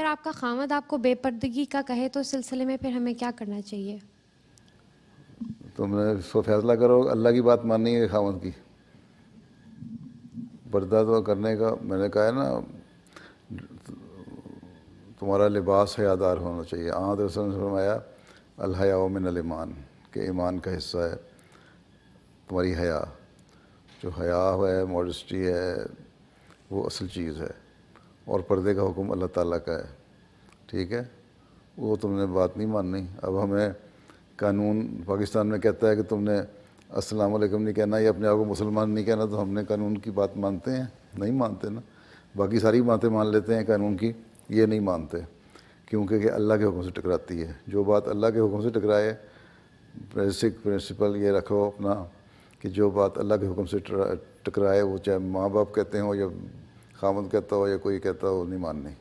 आपका खामद आपको बेपर्दगी का कहे तो इस सिलसिले में फिर हमें क्या करना चाहिए? तुमने इसको फैसला करो, अल्लाह की बात माननी है खामद की। पर्दा तो करने का मैंने कहा है ना, तुम्हारा लिबास हयादार होना चाहिए। आद रसूल ने फरमाया अल हया मिनल ईमान, के ईमान का हिस्सा है तुम्हारी हया। जो हया है, मॉडेस्टी है, वो असल चीज़ है। और पर्दे का हुक्म अल्लाह ताला का है, ठीक है। वो तुमने बात नहीं माननी। अब हमें कानून पाकिस्तान में कहता है कि तुमने अस्सलाम वालेकुम नहीं कहना या अपने आप को मुसलमान नहीं कहना, तो हमने कानून की बात मानते हैं? नहीं मानते ना। बाकी सारी बातें मान लेते हैं कानून की, ये नहीं मानते क्योंकि कि अल्लाह के हुक्म से टकराती है। जो बात अल्लाह के हुक्म से टकराए, बेसिक प्रिंसिपल ये रखो अपना कि जो बात अल्लाह के हुक्म से टकराए, वो चाहे माँ बाप कहते हो या खामद कहता हो या कोई कहता हो, नहीं माननी।